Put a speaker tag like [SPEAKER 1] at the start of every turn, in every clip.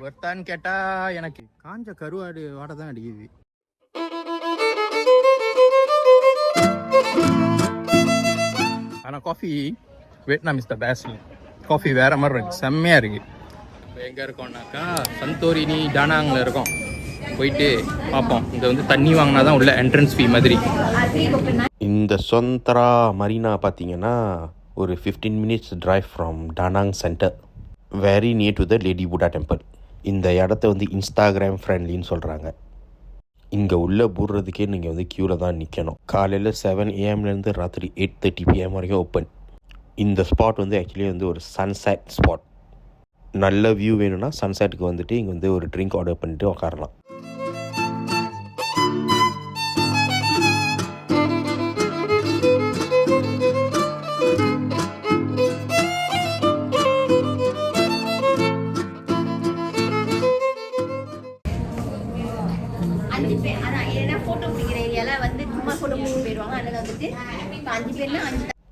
[SPEAKER 1] ஒருத்தான்னு கேட்டா எனக்கு காஞ்ச கருவாடு வாடை தான் அடிக்குது. ஆனால் coffee Vietnam is the best. Coffee வேற மாதிரி இருக்கு, செம்மையா இருக்கு. இப்போ எங்கே இருக்கோம்னாக்கா சந்தோரினி டானாங்கில் இருக்கோம். போயிட்டு பார்ப்போம். இங்கே வந்து தண்ணி வாங்கினா தான் உள்ள என்ட்ரன்ஸ் ஃபீ மாதிரி.
[SPEAKER 2] இந்த சொந்தரா மரீனா பார்த்தீங்கன்னா ஒரு 15 minutes drive from Danang centre, very near to the lady Buddha temple. இந்த இடத்த வந்து இன்ஸ்டாகிராம் ஃப்ரெண்ட்லின்னு சொல்கிறாங்க. இங்கே உள்ளே போடுறதுக்கே நீங்கள் வந்து க்யூவில் தான் நிற்கணும். காலையில் 7 AM ராத்திரி 8:30 PM வரைக்கும் ஓப்பன். இந்த ஸ்பாட் வந்து ஆக்சுவலி வந்து ஒரு சன்செட் ஸ்பாட். நல்ல வியூ வேணும்னா சன்செட்டுக்கு வந்துட்டு இங்கே வந்து ஒரு ட்ரிங்க் ஆர்டர் பண்ணிட்டு உட்காரலாம்.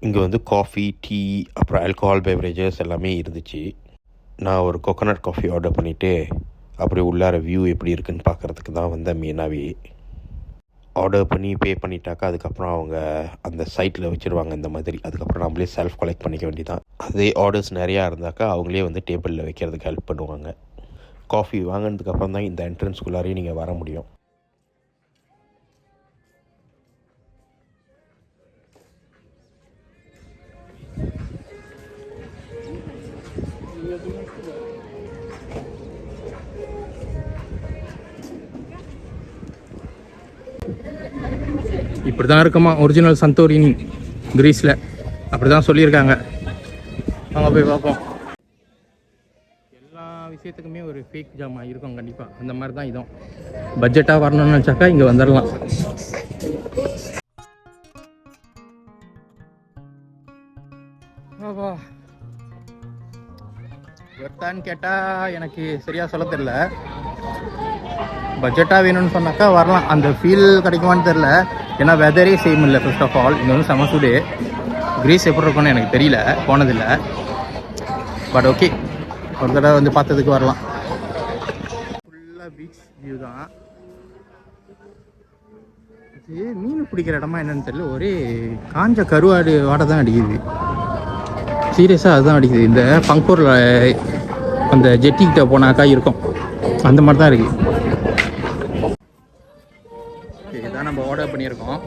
[SPEAKER 2] இங்கே வந்து காஃபி, டீ, அப்புறம் ஆல்கஹால் பெவரேஜஸ் எல்லாமே இருந்துச்சு. நான் ஒரு கோகோனட் காஃபி ஆர்டர் பண்ணிவிட்டு அப்படி உள்ளார வியூ எப்படி இருக்குன்னு பார்க்குறதுக்கு தான் வந்தேன் மெயினாகவே. ஆர்டர் பண்ணி பே பண்ணிட்டாக்கா அதுக்கப்புறம் அவங்க அந்த சைட்டில் வச்சுருவாங்க இந்த மாதிரி. அதுக்கப்புறம் நம்மளே செல்ஃப் கலெக்ட் பண்ணிக்க வேண்டியதான். அதே ஆர்டர்ஸ் நிறையா இருந்தாக்கா அவங்களே வந்து டேபிளில் வைக்கிறதுக்கு ஹெல்ப் பண்ணுவாங்க. காஃபி வாங்கினதுக்கப்புறம் தான் இந்த என்ட்ரன்ஸ்குள்ளாரையும் நீங்கள் வர முடியும்.
[SPEAKER 1] இப்படி தான் இருக்குமா ஒரிஜினல் சந்தோரினி கிரீஸில், அப்படி தான் சொல்லியிருக்காங்க. அங்கே போய் பார்ப்போம். எல்லா விஷயத்துக்குமே ஒரு ஃபேக் ஜாமா இருக்கும் கண்டிப்பாக. அந்த மாதிரி தான் இதுவும். பட்ஜெட்டாக வரணும்னு நினச்சாக்கா இங்கே வந்துடலாம். ஒருத்தான்னு கேட்டால் எனக்கு சரியாக சொல்ல தெரில. பட்ஜெட்டாக வேணும்னு சொன்னாக்கா வரலாம். அந்த ஃபீல் கிடைக்குமான்னு தெரில. ஏன்னா வெதரே சேம் இல்லை. ஃபர்ஸ்ட் ஆஃப் ஆல் இங்கே வந்து செம சூடு. கிரீஸ் எப்படி இருக்கும்னு எனக்கு தெரியல, போனதில்லை. பட் ஓகே, ஒரு தடவை வந்து பார்த்ததுக்கு வரலாம். ஃபுல்லாக பீச் வியூ தான். இது மீன் பிடிக்கிற இடமா என்னன்னு தெரியல, ஒரே காஞ்ச கருவாடு வாடை தான் அடிக்குது. சீரியஸாக அதுதான் அடிக்குது. இந்த பங்கூரில் அந்த ஜெட்டிக்கிட்ட போனாக்கா இருக்கும், அந்த மாதிரி தான் இருக்குது. இதுதான் நம்ம ஆர்டர் பண்ணியிருக்கோம்.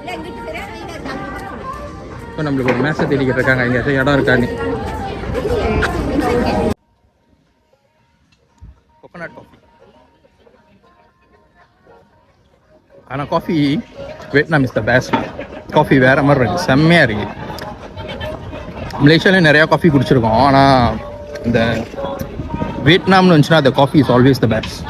[SPEAKER 1] இப்போ நம்மளுக்கு ஒரு மேசை தேடிக்கிட்டு இருக்காங்க, இங்கே இடம் இருக்கான்னு. Coconut coffee. ஆனால் coffee Vietnam is the best. Coffee வேறு மாதிரி இருக்குது, செம்மையாக இருக்குது. மலேசியாவிலே நிறையா காஃபி குடிச்சிருக்கோம், ஆனால் இந்த வியட்நாம்னு வந்துச்சுன்னா அந்த coffee is always the best.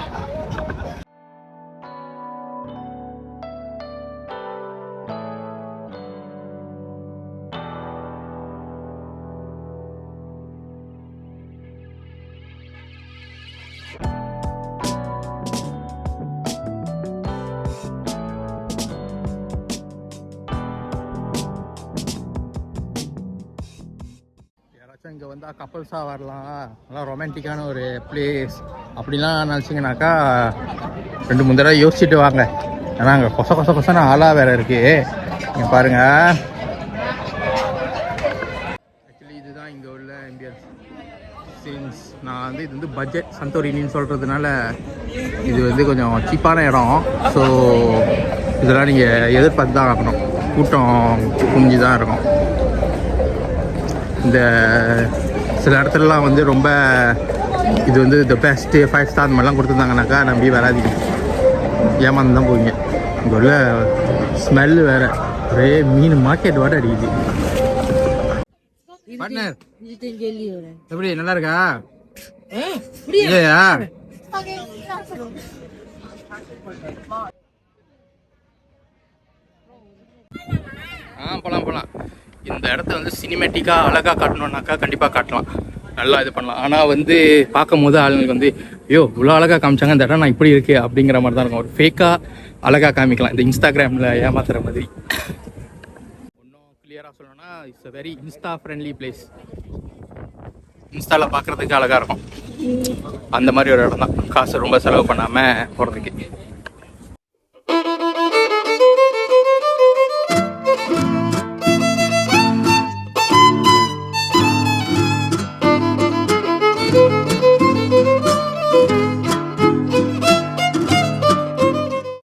[SPEAKER 1] இங்கே வந்தால் கப்பல்ஸாக வரலாம், நல்லா ரொமான்டிக்கான ஒரு பிளேஸ் அப்படிலாம் நினச்சிங்கனாக்கா 2-3 தடவை யோசிச்சுட்டு வாங்க. ஏன்னா அங்கே கொசன ஆளாக வேறு இருக்குது. நீங்கள் பாருங்கள். ஆக்சுவலி இதுதான் இங்கே உள்ள இந்தியன்ஸ். சின்ஸ் நான் வந்து இது வந்து பட்ஜெட் சந்தோரினின்னு சொல்கிறதுனால இது வந்து கொஞ்சம் சீப்பான இடம். ஸோ இதெல்லாம் நீங்கள் எதிர்பார்த்து தான் ஆகணும். கூட்டம் குமிஞ்சு தான் இருக்கும். இந்த சில இடத்துலலாம் வந்து ரொம்ப இது வந்து த பெஸ்ட்டு 5 ஸ்டார் அந்த மாதிரிலாம் கொடுத்துருந்தாங்கனாக்கா நம்பி வராதிங்க, ஏமாந்து தான் போவீங்க. இங்கே உள்ள ஸ்மெல்லு வேறு, ஒரே மீன் மார்க்கெட் வாட அடிக்குது. பார்ட்னர் எப்படி, நல்லா இருக்கா? இல்லையா? போகலாம். இந்த இடத்த வந்து சினிமேட்டிக்காக அழகாக காட்டணுன்னாக்கா கண்டிப்பாக காட்டலாம், நல்லா இது பண்ணலாம். ஆனால் வந்து பார்க்கும் போது ஆளுங்களுக்கு வந்து ஐயோ இவ்வளோ அழகாக காமிச்சாங்க, இந்த இடம் நான் இப்படி இருக்கு அப்படிங்கிற மாதிரி தான் இருக்கும். ஒரு ஃபேக்காக அழகாக காமிக்கலாம், இந்த இன்ஸ்டாகிராமில் ஏமாத்துற மாதிரி. இன்னும் கிளியராக சொல்லணும்னா it's a very Insta friendly place. இன்ஸ்டாவில் பார்க்குறதுக்கு அழகாக இருக்கும். அந்த மாதிரி ஒரு இடம் தான், காசு ரொம்ப செலவு பண்ணாமல் போகிறதுக்கு.